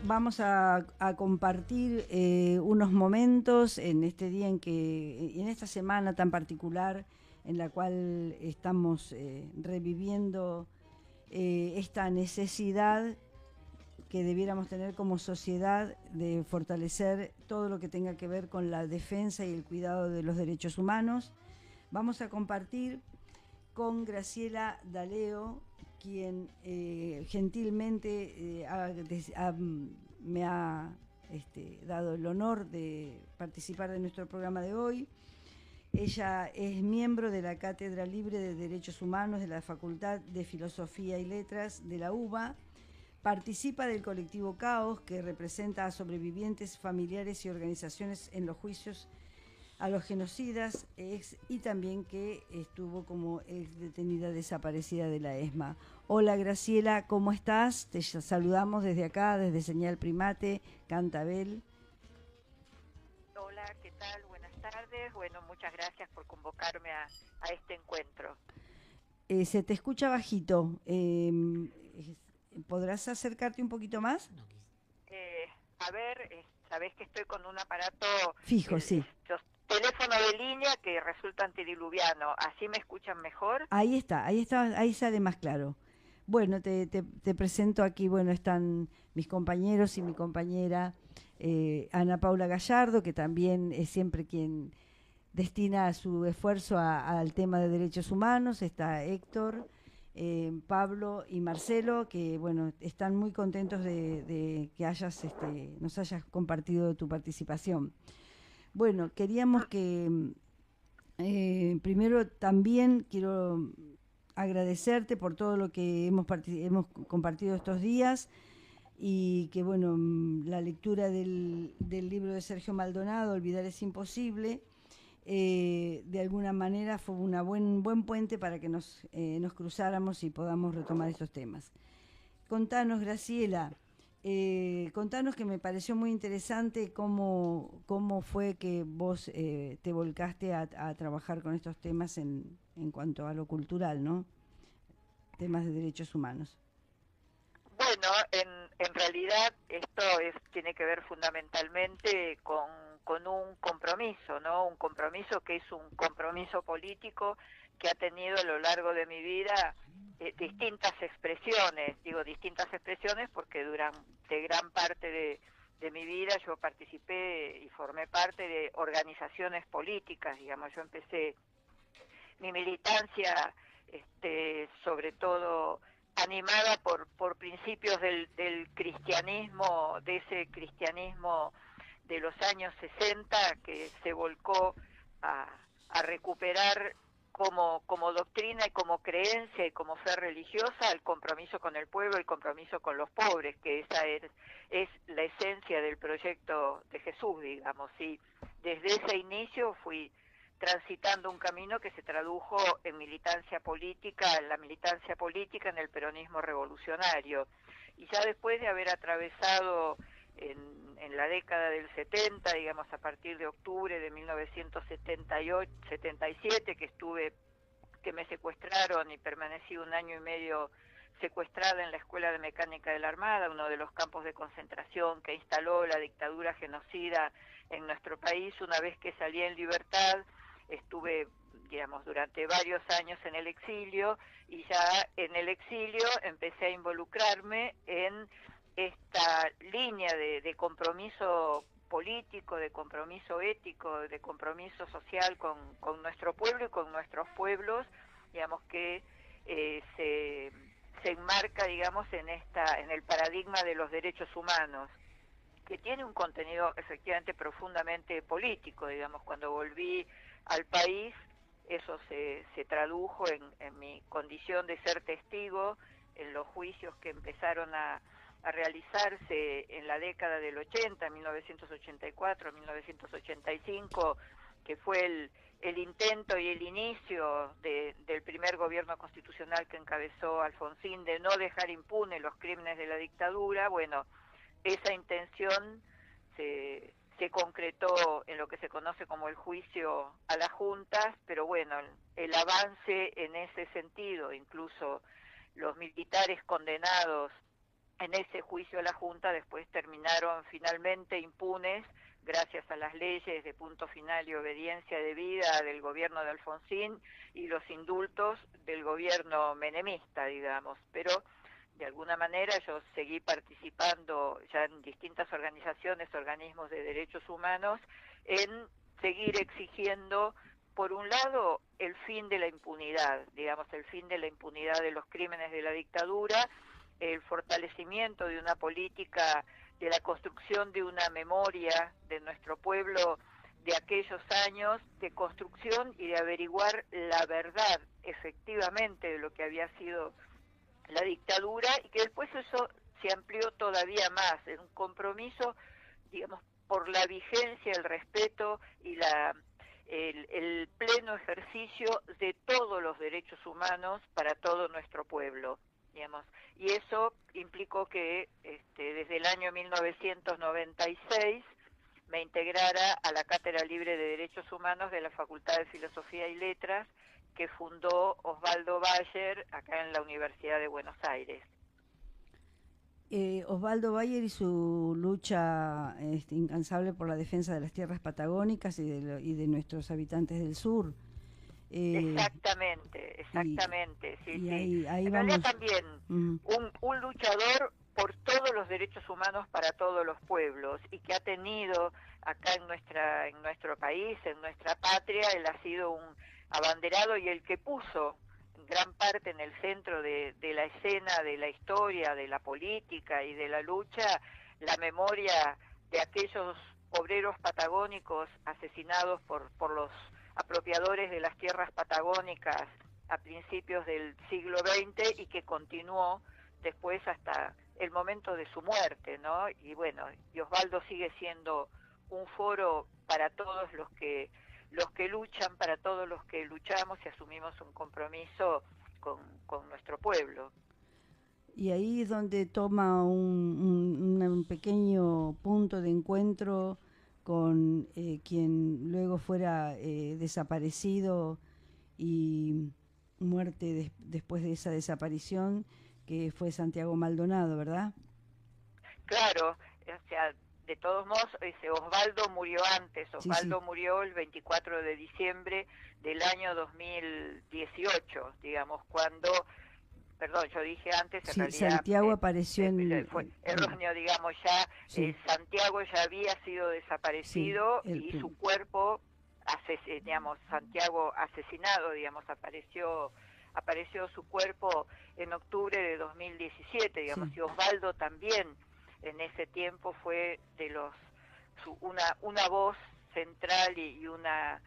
vamos a compartir unos momentos en este día en esta semana tan particular en la cual estamos reviviendo esta necesidad que debiéramos tener como sociedad de fortalecer todo lo que tenga que ver con la defensa y el cuidado de los derechos humanos. Vamos a compartir con Graciela D'Aleo, quien gentilmente me ha dado el honor de participar de nuestro programa de hoy. Ella es miembro de la Cátedra Libre de Derechos Humanos de la Facultad de Filosofía y Letras de la UBA. Participa del colectivo Caos, que representa a sobrevivientes, familiares y organizaciones en los juicios a los genocidas, y también que estuvo como ex detenida desaparecida de la ESMA. Hola Graciela, ¿cómo estás? Te saludamos desde acá, desde Señal Primate, Cantabel. Hola, ¿qué tal? Buenas tardes. Bueno, muchas gracias por convocarme a este encuentro. Se te escucha bajito. ¿Podrás acercarte un poquito más? A ver, sabés que estoy con un aparato fijo, sí. Estos teléfono de línea que resulta antediluviano. ¿Así me escuchan mejor? Ahí está, ahí sale más claro. Bueno, te presento aquí, bueno, están mis compañeros y mi compañera Ana Paula Gallardo, que también es siempre quien destina su esfuerzo al tema de derechos humanos. Está Héctor, Pablo y Marcelo, que bueno, están muy contentos de que nos hayas compartido tu participación. Bueno, queríamos que primero también quiero agradecerte por todo lo que hemos compartido estos días, y que bueno, la lectura del libro de Sergio Maldonado, Olvidar es imposible, de alguna manera fue un buen puente para que nos cruzáramos y podamos retomar estos temas. Contanos, Graciela, contanos, que me pareció muy interesante cómo fue que vos te volcaste a trabajar con estos temas en cuanto a lo cultural, ¿no? Temas de derechos humanos. Bueno, en realidad esto tiene que ver fundamentalmente con un compromiso, ¿no? Un compromiso que es un compromiso político que ha tenido a lo largo de mi vida distintas expresiones. Digo distintas expresiones porque durante gran parte de mi vida yo participé y formé parte de organizaciones políticas. Digamos, yo empecé mi militancia sobre todo animada por principios del cristianismo, de ese cristianismo de los años 60 que se volcó a recuperar como doctrina y como creencia y como fe religiosa el compromiso con el pueblo, el compromiso con los pobres, que esa es la esencia del proyecto de Jesús, digamos. Y desde ese inicio fui transitando un camino que se tradujo en militancia política, en la militancia política en el peronismo revolucionario. Y ya después de haber atravesado en la década del 70, digamos a partir de octubre de 1978, 77, que me secuestraron y permanecí 1 año y medio secuestrada en la Escuela de Mecánica de la Armada, uno de los campos de concentración que instaló la dictadura genocida en nuestro país. Una vez que salí en libertad, estuve, digamos, durante varios años en el exilio, y ya en el exilio empecé a involucrarme en esta línea de compromiso político, de compromiso ético, de compromiso social con nuestro pueblo y con nuestros pueblos, digamos, que se enmarca, digamos, en el paradigma de los derechos humanos, que tiene un contenido efectivamente profundamente político. Digamos, cuando volví al país, eso se tradujo en mi condición de ser testigo en los juicios que empezaron a realizarse en la década del 80, 1984, 1985, que fue el intento y el inicio del primer gobierno constitucional que encabezó Alfonsín, de no dejar impune los crímenes de la dictadura. Bueno, esa intención se concretó en lo que se conoce como el juicio a las juntas, pero bueno, el avance en ese sentido, incluso los militares condenados en ese juicio a la Junta después terminaron finalmente impunes gracias a las leyes de punto final y obediencia debida del gobierno de Alfonsín y los indultos del gobierno menemista, digamos. Pero de alguna manera yo seguí participando ya en distintas organizaciones, organismos de derechos humanos, en seguir exigiendo, por un lado, el fin de la impunidad, digamos, el fin de la impunidad de los crímenes de la dictadura, el fortalecimiento de una política, de la construcción de una memoria de nuestro pueblo de aquellos años, de construcción y de averiguar la verdad efectivamente de lo que había sido la dictadura, y que después eso se amplió todavía más en un compromiso, digamos, por la vigencia, el respeto y el pleno ejercicio de todos los derechos humanos para todo nuestro pueblo, digamos. Y eso implicó que desde el año 1996 me integrara a la Cátedra Libre de Derechos Humanos de la Facultad de Filosofía y Letras, que fundó Osvaldo Bayer acá en la Universidad de Buenos Aires. Osvaldo Bayer y su lucha incansable por la defensa de las tierras patagónicas y de nuestros habitantes del sur. Exactamente, sí. Ahí en vamos. realidad también un luchador por todos los derechos humanos para todos los pueblos, y que ha tenido acá en nuestro país, en nuestra patria, él ha sido un abanderado y el que puso gran parte en el centro de la escena, de la historia, de la política y de la lucha, la memoria de aquellos obreros patagónicos asesinados por los apropiadores de las tierras patagónicas a principios del siglo XX, y que continuó después hasta el momento de su muerte, ¿no? Y bueno, y Osvaldo sigue siendo un foro para todos los que luchan, para todos los que luchamos y asumimos un compromiso con nuestro pueblo. Y ahí es donde toma un pequeño punto de encuentro con quien luego fuera desaparecido y muerte después de esa desaparición, que fue Santiago Maldonado, ¿verdad? Claro, o sea, de todos modos, Osvaldo murió antes. Osvaldo murió el 24 de diciembre del año 2018, digamos, cuando, perdón, yo dije antes, en realidad Santiago apareció fue erróneo, digamos, ya Santiago ya había sido desaparecido y su cuerpo, digamos, Santiago asesinado, digamos, apareció su cuerpo en octubre de 2017, digamos, y Osvaldo también en ese tiempo fue de una voz central y una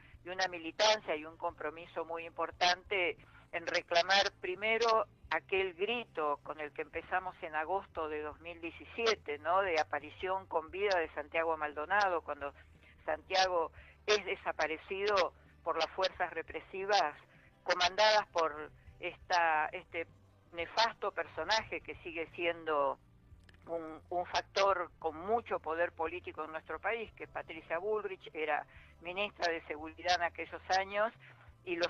militancia y un compromiso muy importante en reclamar primero aquel grito con el que empezamos en agosto de 2017, ¿no? De aparición con vida de Santiago Maldonado, cuando Santiago es desaparecido por las fuerzas represivas comandadas por este nefasto personaje que sigue siendo un factor con mucho poder político en nuestro país, que Patricia Bullrich era ministra de Seguridad en aquellos años y lo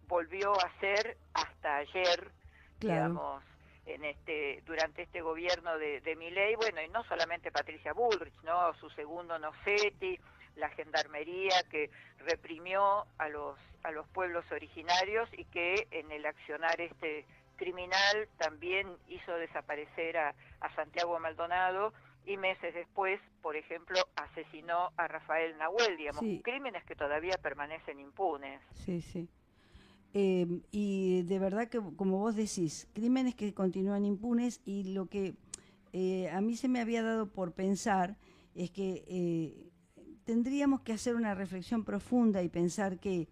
volvió a hacer hasta ayer, digamos, durante este gobierno de Milei. Bueno, y no solamente Patricia Bullrich, ¿no? Su segundo Nocetti, la gendarmería que reprimió a los pueblos originarios y que en el accionar criminal también hizo desaparecer a Santiago Maldonado, y meses después, por ejemplo, asesinó a Rafael Nahuel, digamos, crímenes que todavía permanecen impunes. Sí. Y de verdad que, como vos decís, crímenes que continúan impunes, y lo que a mí se me había dado por pensar es que tendríamos que hacer una reflexión profunda y pensar que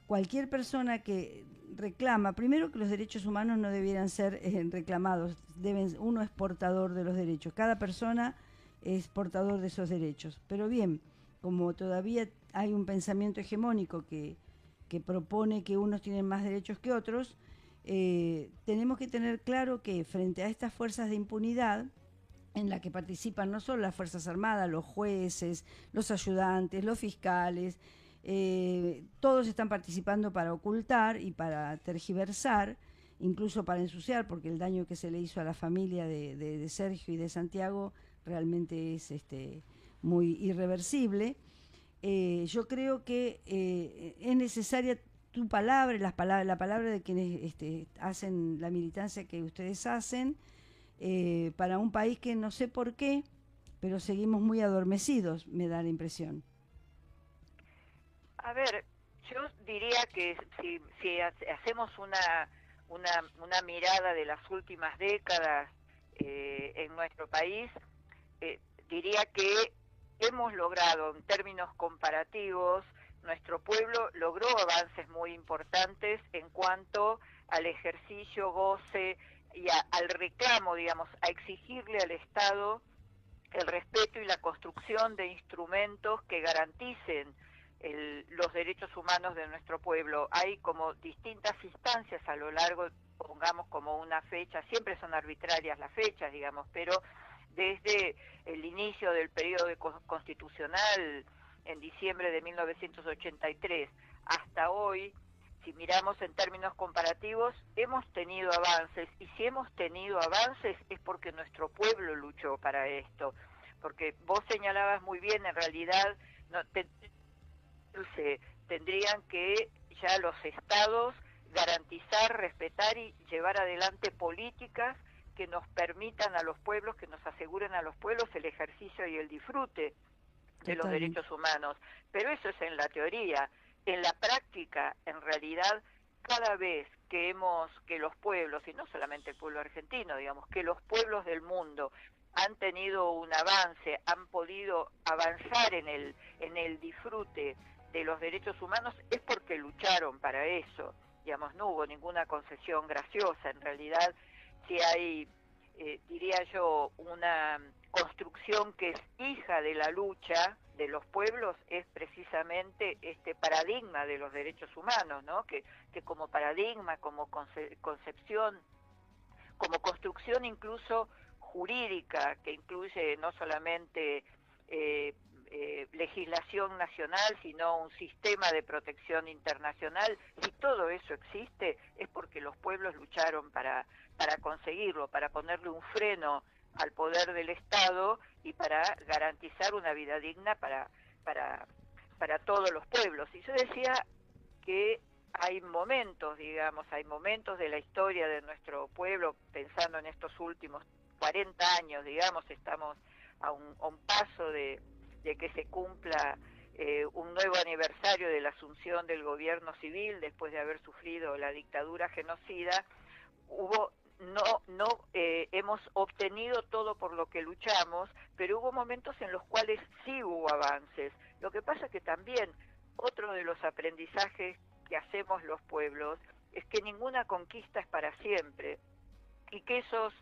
cualquier persona que reclama, primero, que los derechos humanos no debieran ser reclamados, uno es portador de los derechos, cada persona es portador de esos derechos, pero bien, como todavía hay un pensamiento hegemónico que propone que unos tienen más derechos que otros, tenemos que tener claro que frente a estas fuerzas de impunidad, en la que participan no solo las Fuerzas Armadas, los jueces, los ayudantes, los fiscales, todos están participando para ocultar y para tergiversar incluso para ensuciar, porque el daño que se le hizo a la familia de Sergio y de Santiago realmente es muy irreversible. Yo creo que es necesaria tu palabra, la palabra de quienes hacen la militancia que ustedes hacen, para un país que no sé por qué, pero seguimos muy adormecidos, me da la impresión. A ver, yo diría que si hacemos una mirada de las últimas décadas en nuestro país, eh, diría que hemos logrado, en términos comparativos, nuestro pueblo logró avances muy importantes en cuanto al ejercicio, goce y al reclamo, digamos, a exigirle al Estado el respeto y la construcción de instrumentos que garanticen los derechos humanos de nuestro pueblo. Hay como distintas instancias a lo largo, pongamos como una fecha, siempre son arbitrarias las fechas, digamos, pero desde el inicio del periodo constitucional en diciembre de 1983 hasta hoy, si miramos en términos comparativos, hemos tenido avances, y si hemos tenido avances es porque nuestro pueblo luchó para esto, porque vos señalabas muy bien, en realidad no tendrían que ya los estados garantizar, respetar y llevar adelante políticas que nos permitan a los pueblos, que nos aseguren a los pueblos el ejercicio y el disfrute de los derechos humanos. Pero eso es en la teoría. En la práctica, en realidad, cada vez que los pueblos, y no solamente el pueblo argentino, digamos, que los pueblos del mundo han tenido un avance, han podido avanzar en el disfrute de los derechos humanos, es porque lucharon para eso. Digamos, no hubo ninguna concesión graciosa. En realidad, si hay, diría yo, una construcción que es hija de la lucha de los pueblos, es precisamente este paradigma de los derechos humanos, ¿no? Que como paradigma, como concepción, como construcción incluso jurídica, que incluye no solamente legislación nacional, sino un sistema de protección internacional. Si todo eso existe, es porque los pueblos lucharon para conseguirlo, para ponerle un freno al poder del Estado y para garantizar una vida digna para todos los pueblos. Y yo decía que hay momentos, digamos, hay momentos de la historia de nuestro pueblo, pensando en estos últimos 40 años, digamos, estamos a un paso de que se cumpla un nuevo aniversario de la asunción del gobierno civil después de haber sufrido la dictadura genocida. Hemos obtenido todo por lo que luchamos, pero hubo momentos en los cuales sí hubo avances. Lo que pasa es que también otro de los aprendizajes que hacemos los pueblos es que ninguna conquista es para siempre, y que esos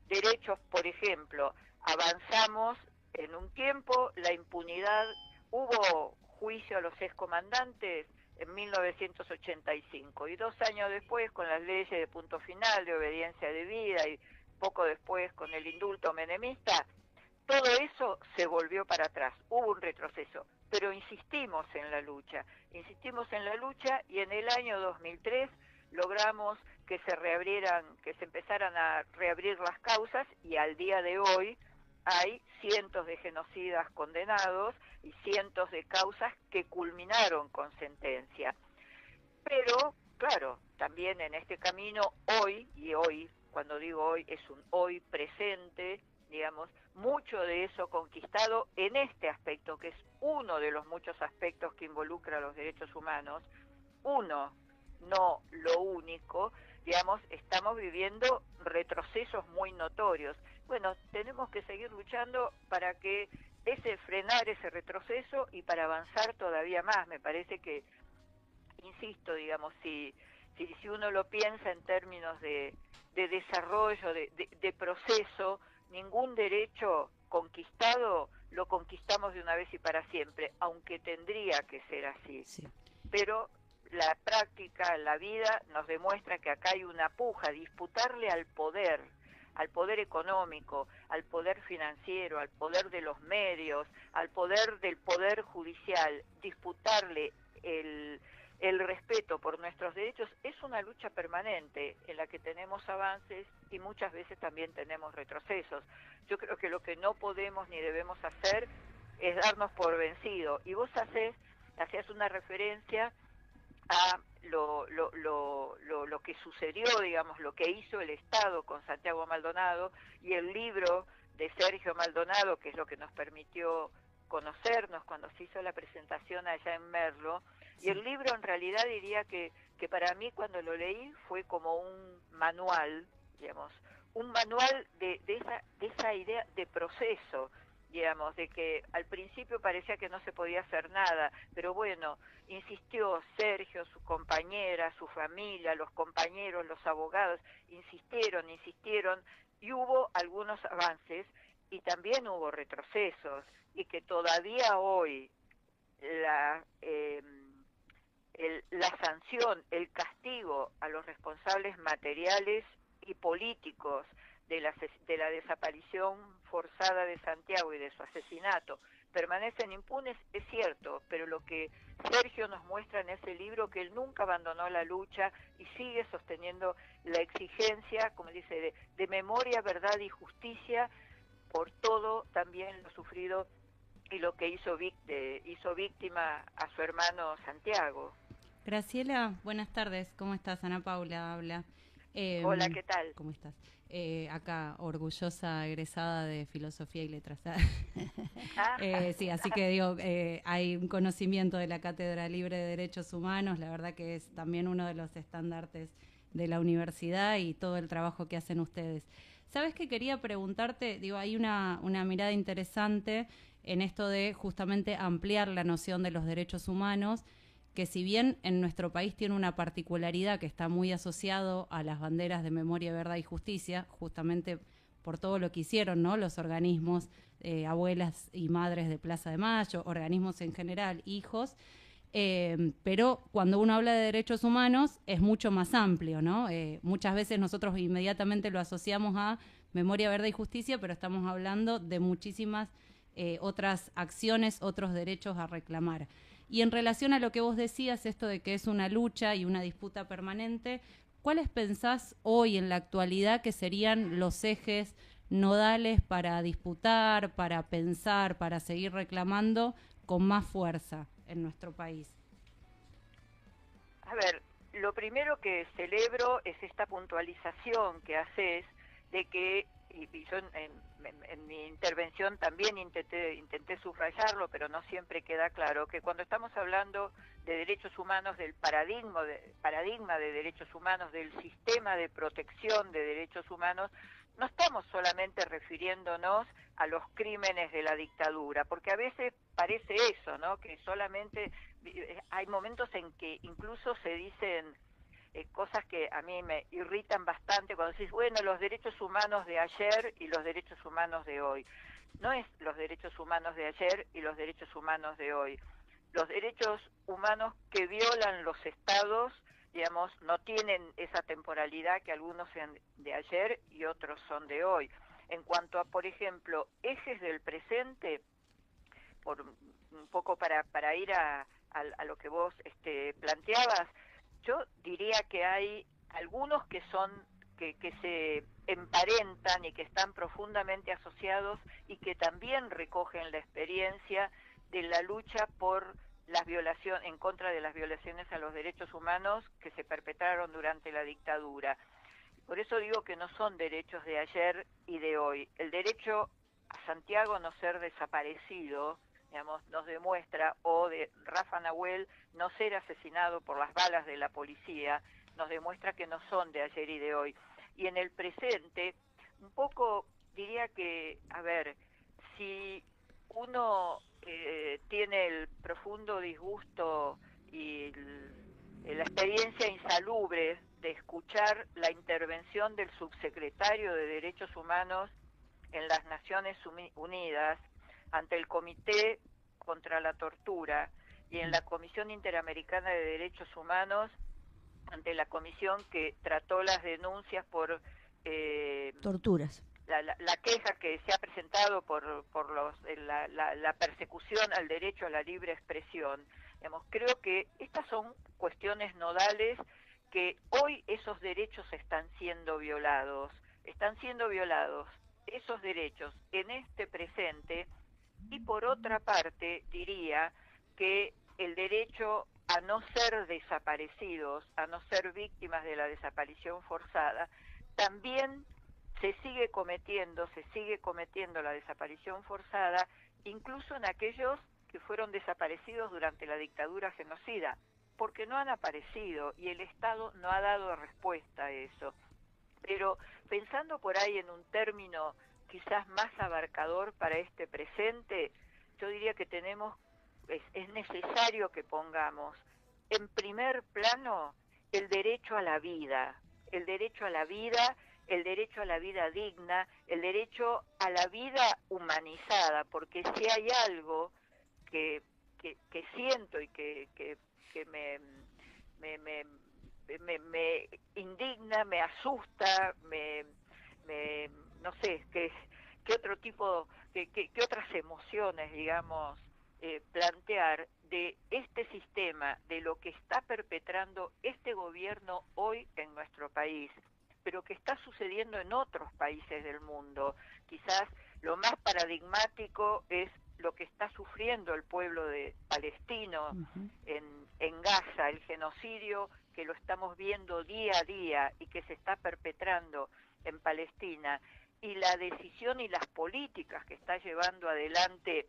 derechos, por ejemplo, avanzamos en un tiempo, la impunidad, hubo juicio a los excomandantes en 1985, y 2 años después, con las leyes de punto final, de obediencia debida, y poco después con el indulto menemista, todo eso se volvió para atrás, hubo un retroceso, pero insistimos en la lucha, y en el año 2003 logramos que se empezaran a reabrir las causas, y al día de hoy hay cientos de genocidas condenados y cientos de causas que culminaron con sentencia. Pero, claro, también en este camino hoy, cuando digo hoy, es un hoy presente, digamos, mucho de eso conquistado en este aspecto, que es uno de los muchos aspectos que involucra los derechos humanos, uno, no lo único, digamos, estamos viviendo retrocesos muy notorios. Bueno, tenemos que seguir luchando para que frenar ese retroceso y para avanzar todavía más. Me parece que, insisto, digamos, si uno lo piensa en términos de desarrollo, de proceso, ningún derecho conquistado lo conquistamos de una vez y para siempre, aunque tendría que ser así. Sí. Pero la práctica, la vida, nos demuestra que acá hay una puja, disputarle al poder económico, al poder financiero, al poder de los medios, al poder del poder judicial, disputarle el respeto por nuestros derechos es una lucha permanente en la que tenemos avances y muchas veces también tenemos retrocesos. Yo creo que lo que no podemos ni debemos hacer es darnos por vencido. Y vos hacías una referencia a lo que sucedió, digamos, lo que hizo el Estado con Santiago Maldonado, y el libro de Sergio Maldonado, que es lo que nos permitió conocernos cuando se hizo la presentación allá en Merlo. Y el libro en realidad diría que para mí cuando lo leí fue como un manual, digamos, un manual de esa idea de proceso, digamos, de que al principio parecía que no se podía hacer nada, pero bueno, insistió Sergio, su compañera, su familia, los compañeros, los abogados, insistieron, y hubo algunos avances y también hubo retrocesos, y que todavía hoy la sanción, el castigo a los responsables materiales y políticos de la desaparición forzada de Santiago y de su asesinato permanecen impunes, es cierto, pero lo que Sergio nos muestra en ese libro, que él nunca abandonó la lucha y sigue sosteniendo la exigencia, como dice, de memoria, verdad y justicia por todo también lo sufrido y lo que hizo víctima a su hermano Santiago. Graciela, buenas tardes. ¿Cómo estás? Ana Paula habla. Hola, ¿qué tal? ¿Cómo estás? Acá, orgullosa egresada de Filosofía y Letras. Sí, así que digo, hay un conocimiento de la Cátedra Libre de Derechos Humanos, la verdad que es también uno de los estandartes de la universidad y todo el trabajo que hacen ustedes. ¿Sabes qué quería preguntarte? Digo, hay una mirada interesante en esto de justamente ampliar la noción de los derechos humanos, que si bien en nuestro país tiene una particularidad que está muy asociado a las banderas de memoria, verdad y justicia, justamente por todo lo que hicieron, ¿no? Los organismos, abuelas y madres de Plaza de Mayo, organismos en general, hijos, pero cuando uno habla de derechos humanos es mucho más amplio, ¿no? Muchas veces nosotros inmediatamente lo asociamos a memoria, verdad y justicia, pero estamos hablando de muchísimas otras acciones, otros derechos a reclamar. Y en relación a lo que vos decías, esto de que es una lucha y una disputa permanente, ¿cuáles pensás hoy en la actualidad que serían los ejes nodales para disputar, para pensar, para seguir reclamando con más fuerza en nuestro país? A ver, lo primero que celebro es esta puntualización que haces de que, y yo en mi intervención también intenté subrayarlo, pero no siempre queda claro, que cuando estamos hablando de derechos humanos, del paradigma de derechos humanos, del sistema de protección de derechos humanos, no estamos solamente refiriéndonos a los crímenes de la dictadura, porque a veces parece eso, ¿no? Que solamente hay momentos en que incluso se dicen cosas que a mí me irritan bastante cuando decís, bueno, los derechos humanos de ayer y los derechos humanos de hoy. No es los derechos humanos de ayer y los derechos humanos de hoy. Los derechos humanos que violan los estados, digamos, no tienen esa temporalidad, que algunos sean de ayer y otros son de hoy. En cuanto a, por ejemplo, ejes del presente, por un poco para ir a lo que vos planteabas, yo diría que hay algunos que se emparentan y que están profundamente asociados y que también recogen la experiencia de la lucha por en contra de las violaciones a los derechos humanos que se perpetraron durante la dictadura. Por eso digo que no son derechos de ayer y de hoy. El derecho a Santiago no ser desaparecido, digamos, nos demuestra, o de Rafa Nahuel no ser asesinado por las balas de la policía, nos demuestra que no son de ayer y de hoy. Y en el presente, un poco diría que, a ver, si uno tiene el profundo disgusto y la experiencia insalubre de escuchar la intervención del subsecretario de Derechos Humanos en las Naciones Unidas ante el Comité contra la Tortura y en la Comisión Interamericana de Derechos Humanos ante la comisión que trató las denuncias por torturas. La queja que se ha presentado por la persecución al derecho a la libre expresión, Digamos, creo que estas son cuestiones nodales que hoy esos derechos están siendo violados esos derechos en este presente, y por otra parte diría que el derecho a no ser desaparecidos, a no ser víctimas de la desaparición forzada, también se sigue cometiendo la desaparición forzada, incluso en aquellos que fueron desaparecidos durante la dictadura genocida, porque no han aparecido y el Estado no ha dado respuesta a eso. Pero pensando por ahí en un término quizás más abarcador para este presente, yo diría que es necesario que pongamos en primer plano el derecho a la vida, el derecho a la vida, el derecho a la vida digna, el derecho a la vida humanizada, porque si hay algo que siento y que me, me, me indigna, me asusta, no sé, qué otro tipo, qué otras emociones, digamos, plantear de este sistema, de lo que está perpetrando este gobierno hoy en nuestro país, pero que está sucediendo en otros países del mundo. Quizás lo más paradigmático es lo que está sufriendo el pueblo palestino en Gaza, el genocidio que lo estamos viendo día a día y que se está perpetrando en Palestina, y la decisión y las políticas que está llevando adelante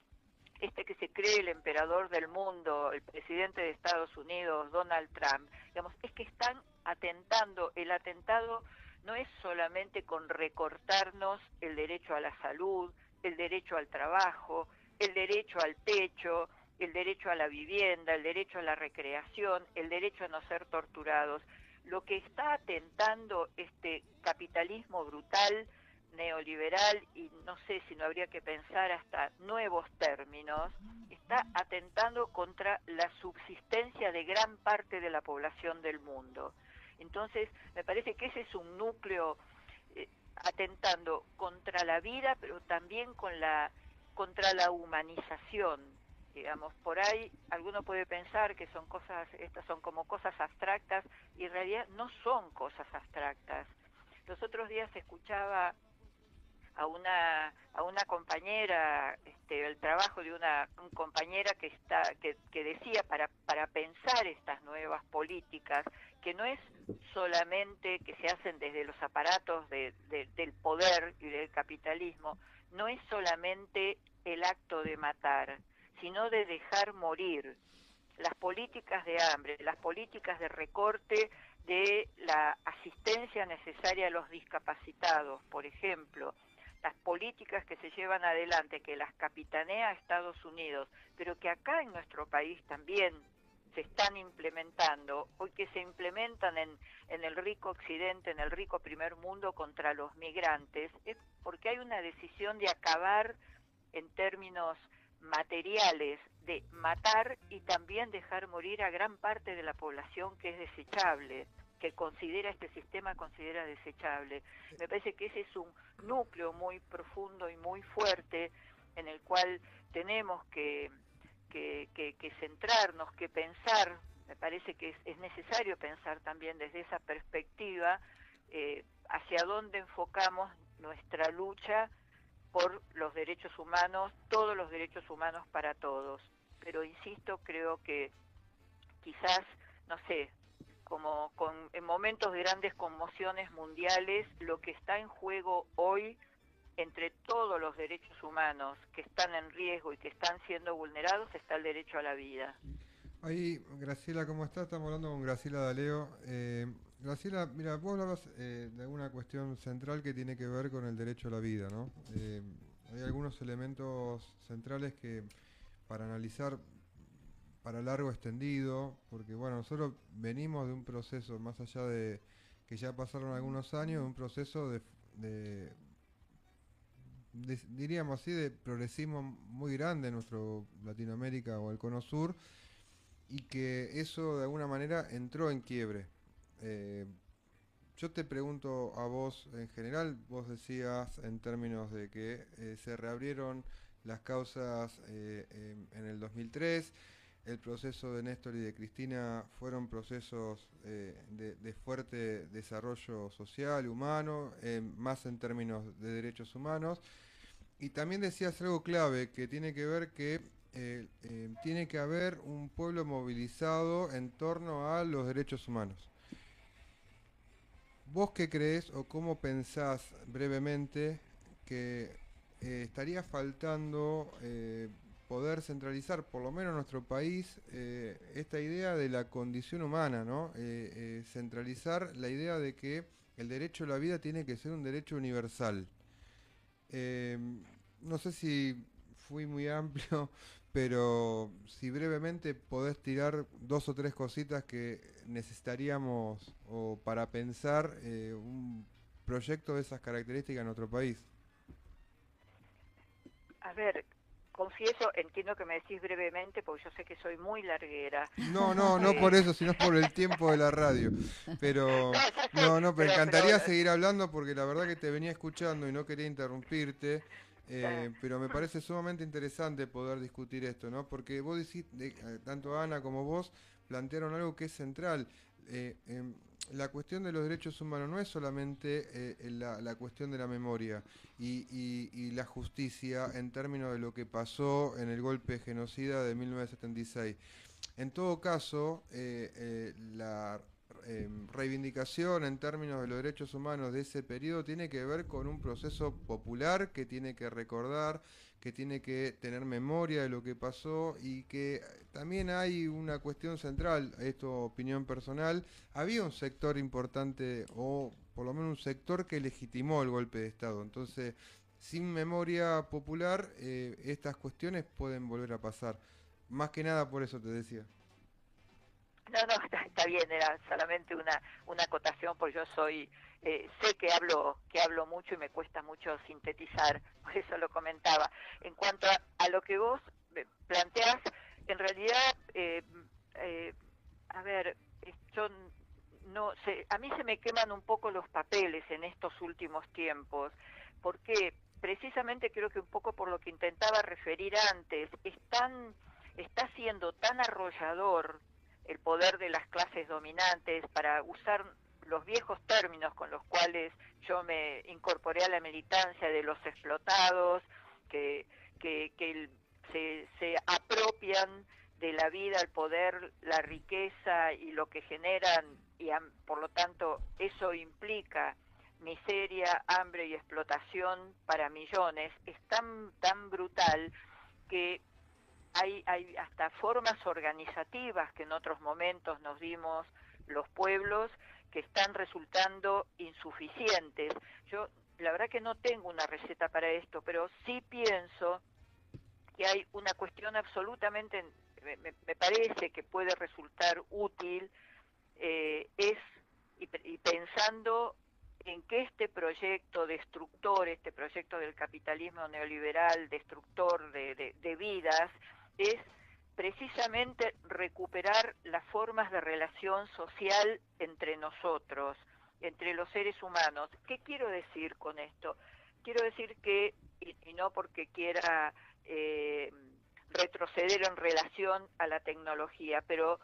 este que se cree el emperador del mundo, el presidente de Estados Unidos, Donald Trump, digamos, es que están atentando. El atentado no es solamente con recortarnos el derecho a la salud, el derecho al trabajo, el derecho al techo, el derecho a la vivienda, el derecho a la recreación, el derecho a no ser torturados. Lo que está atentando este capitalismo brutal, neoliberal, y no sé si no habría que pensar hasta nuevos términos, está atentando contra la subsistencia de gran parte de la población del mundo. Entonces, me parece que ese es un núcleo atentando contra la vida, pero también contra la humanización. Digamos, por ahí alguno puede pensar que estas son como cosas abstractas, y en realidad no son cosas abstractas. Los otros días escuchaba a una compañera, el trabajo de una compañera que decía para pensar estas nuevas políticas, que no es solamente que se hacen desde los aparatos del poder y del capitalismo, no es solamente el acto de matar, sino de dejar morir. Las políticas de hambre, las políticas de recorte de la asistencia necesaria a los discapacitados, por ejemplo, las políticas que se llevan adelante, que las capitanea Estados Unidos, pero que acá en nuestro país también se están implementando, hoy que se implementan en el rico occidente, en el rico primer mundo contra los migrantes, es porque hay una decisión de acabar en términos materiales, de matar y también dejar morir a gran parte de la población que es desechable, que este sistema considera desechable. Me parece que ese es un núcleo muy profundo y muy fuerte en el cual tenemos que centrarnos, que pensar. Me parece que es necesario pensar también desde esa perspectiva hacia dónde enfocamos nuestra lucha por los derechos humanos, todos los derechos humanos para todos. Pero insisto, creo que quizás, no sé, como en momentos de grandes conmociones mundiales, lo que está en juego hoy entre todos los derechos humanos que están en riesgo y que están siendo vulnerados está el derecho a la vida. Ahí, Graciela, ¿cómo estás? Estamos hablando con Graciela D'Aleo. Graciela, mira, vos hablabas de alguna cuestión central que tiene que ver con el derecho a la vida, ¿no? Hay algunos elementos centrales que para analizar para largo extendido, porque bueno, nosotros venimos de un proceso, más allá de que ya pasaron algunos años, un proceso diríamos así, de progresismo muy grande en nuestro Latinoamérica o el Cono Sur, y que eso de alguna manera entró en quiebre. Yo te pregunto a vos en general, vos decías en términos de que se reabrieron las causas en el 2003, el proceso de Néstor y de Cristina fueron procesos de fuerte desarrollo social, humano, más en términos de derechos humanos. Y también decías algo clave, que tiene que ver que tiene que haber un pueblo movilizado en torno a los derechos humanos. ¿Vos qué crees o cómo pensás brevemente que estaría faltando poder centralizar, por lo menos en nuestro país, esta idea de la condición humana, ¿no? Centralizar la idea de que el derecho a la vida tiene que ser un derecho universal. No sé si fui muy amplio, pero si brevemente podés tirar 2 o 3 cositas que necesitaríamos o para pensar un proyecto de esas características en nuestro país. A ver, confieso, entiendo que me decís brevemente, porque yo sé que soy muy larguera. No por eso, sino por el tiempo de la radio. Pero pero me encantaría seguir hablando porque la verdad que te venía escuchando y no quería interrumpirte. Pero me parece sumamente interesante poder discutir esto, ¿no? Porque vos decís, tanto Ana como vos plantearon algo que es central. La cuestión de los derechos humanos no es solamente la cuestión de la memoria y la justicia en términos de lo que pasó en el golpe genocida de 1976. En todo caso, la reivindicación en términos de los derechos humanos de ese periodo tiene que ver con un proceso popular que tiene que recordar, que tiene que tener memoria de lo que pasó y que también hay una cuestión central, esto opinión personal, había un sector importante o por lo menos un sector que legitimó el golpe de Estado, entonces sin memoria popular estas cuestiones pueden volver a pasar, más que nada por eso te decía. No, está bien, era solamente una acotación, porque yo soy, sé que hablo mucho y me cuesta mucho sintetizar, por eso lo comentaba. En cuanto a lo que vos planteás, en realidad, a ver, yo no sé, a mí se me queman un poco los papeles en estos últimos tiempos, porque precisamente creo que un poco por lo que intentaba referir antes, está siendo tan arrollador el poder de las clases dominantes, para usar los viejos términos con los cuales yo me incorporé a la militancia, de los explotados, que se apropian de la vida, el poder, la riqueza y lo que generan, y por lo tanto eso implica miseria, hambre y explotación para millones, es tan brutal que hay hasta formas organizativas que en otros momentos nos dimos los pueblos que están resultando insuficientes. Yo la verdad que no tengo una receta para esto, pero sí pienso que hay una cuestión absolutamente, me parece que puede resultar útil, y pensando en que este proyecto destructor, este proyecto del capitalismo neoliberal destructor de vidas, es precisamente recuperar las formas de relación social entre nosotros, entre los seres humanos. ¿Qué quiero decir con esto? Quiero decir que, y no porque quiera retroceder en relación a la tecnología, pero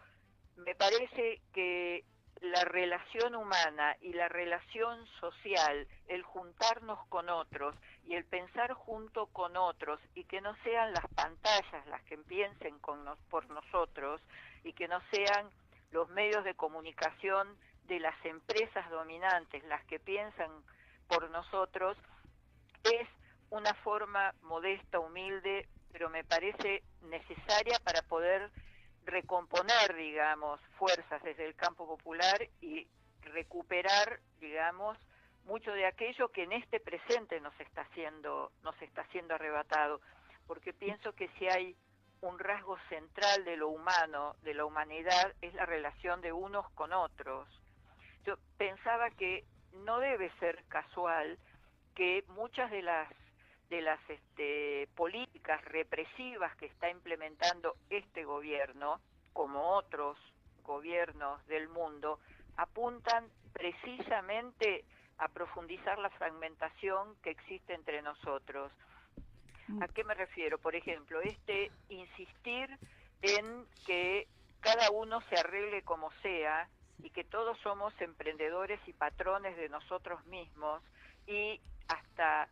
me parece que la relación humana y la relación social, el juntarnos con otros y el pensar junto con otros, y que no sean las pantallas las que piensen por nosotros, y que no sean los medios de comunicación de las empresas dominantes las que piensan por nosotros, es una forma modesta, humilde, pero me parece necesaria para poder recomponer, digamos, fuerzas desde el campo popular y recuperar, digamos, mucho de aquello que en este presente nos está siendo arrebatado, porque pienso que si hay un rasgo central de lo humano, de la humanidad, es la relación de unos con otros. Yo pensaba que no debe ser casual que muchas de las políticas represivas que está implementando este gobierno, como otros gobiernos del mundo, apuntan precisamente a profundizar la fragmentación que existe entre nosotros. ¿A qué me refiero? Por ejemplo, insistir en que cada uno se arregle como sea y que todos somos emprendedores y patrones de nosotros mismos, y hasta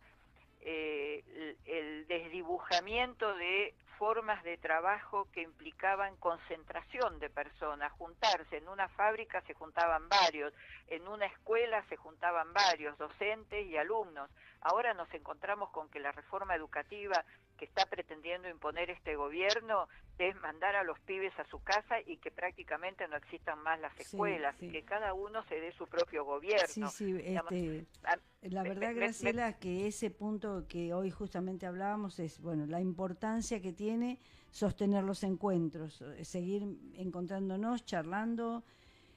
el desdibujamiento de formas de trabajo que implicaban concentración de personas, juntarse. En una fábrica se juntaban varios, en una escuela se juntaban varios, docentes y alumnos. Ahora nos encontramos con que la reforma educativa que está pretendiendo imponer este gobierno es mandar a los pibes a su casa y que prácticamente no existan más las escuelas, y que cada uno se dé su propio gobierno. La verdad, Graciela, que ese punto que hoy justamente hablábamos es, bueno, la importancia que tiene sostener los encuentros, seguir encontrándonos, charlando,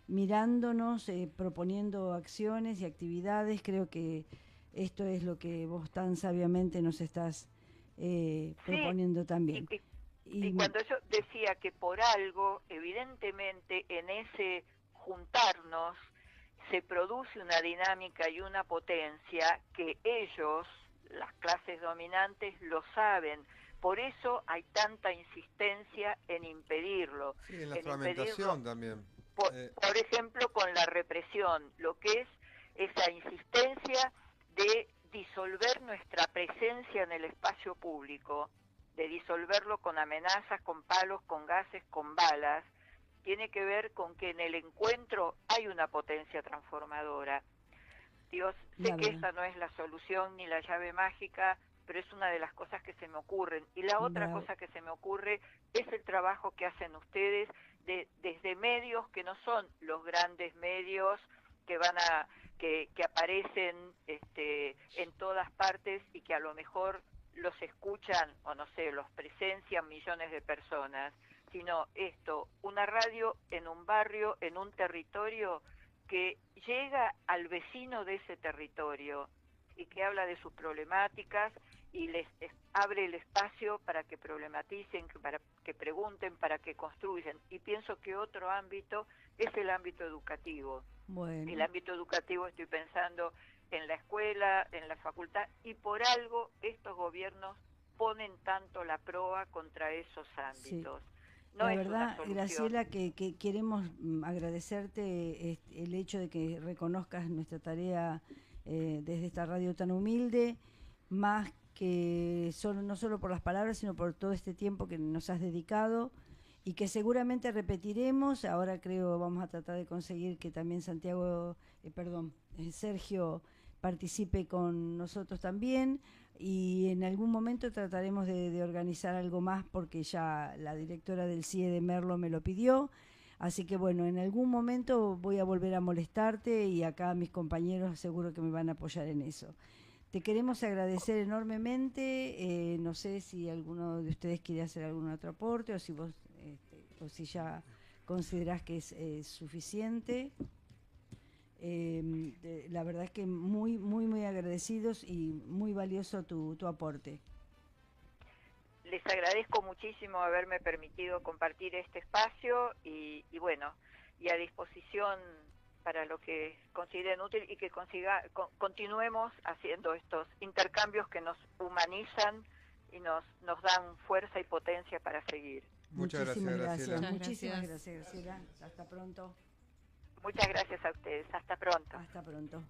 mirándonos, proponiendo acciones y actividades. Creo que esto es lo que vos tan sabiamente nos estás proponiendo también. Y cuando yo decía que por algo, evidentemente en ese juntarnos se produce una dinámica y una potencia que ellos, las clases dominantes, lo saben. Por eso hay tanta insistencia en impedirlo. Sí, en la fragmentación también. Por ejemplo, con la represión, lo que es esa insistencia de disolver nuestra presencia en el espacio público, de disolverlo con amenazas, con palos, con gases, con balas, tiene que ver con que en el encuentro hay una potencia transformadora. Dios, sé que esta no es la solución ni la llave mágica, pero es una de las cosas que se me ocurren. Y la otra cosa que se me ocurre es el trabajo que hacen ustedes desde medios que no son los grandes medios que van a que aparecen en todas partes y que a lo mejor los escuchan o no sé, los presencian millones de personas, sino una radio en un barrio, en un territorio que llega al vecino de ese territorio y que habla de sus problemáticas y les abre el espacio para que problematicen, para que pregunten, para que construyan. Y pienso que otro ámbito es el ámbito educativo. Bueno. El ámbito educativo, estoy pensando en la escuela, en la facultad, y por algo estos gobiernos ponen tanto la proa contra esos ámbitos. Sí. No, la verdad, Graciela, que queremos agradecerte el hecho de que reconozcas nuestra tarea desde esta radio tan humilde, más que no solo por las palabras, sino por todo este tiempo que nos has dedicado, y que seguramente repetiremos. Ahora creo vamos a tratar de conseguir que también Sergio participe con nosotros también, y en algún momento trataremos de organizar algo más, porque ya la directora del CIE de Merlo me lo pidió. Así que bueno, en algún momento voy a volver a molestarte, y acá mis compañeros seguro que me van a apoyar en eso. Te queremos agradecer enormemente. No sé si alguno de ustedes quiere hacer algún otro aporte, o si vos o si ya considerás que es suficiente. La verdad es que muy, muy, muy agradecidos y muy valioso tu aporte. Les agradezco muchísimo haberme permitido compartir este espacio y bueno, y a disposición para lo que consideren útil, y que continuemos haciendo estos intercambios que nos humanizan y nos dan fuerza y potencia para seguir. Muchas gracias, Graciela. Muchísimas gracias, Graciela. Hasta pronto. Muchas gracias a ustedes. Hasta pronto. Hasta pronto.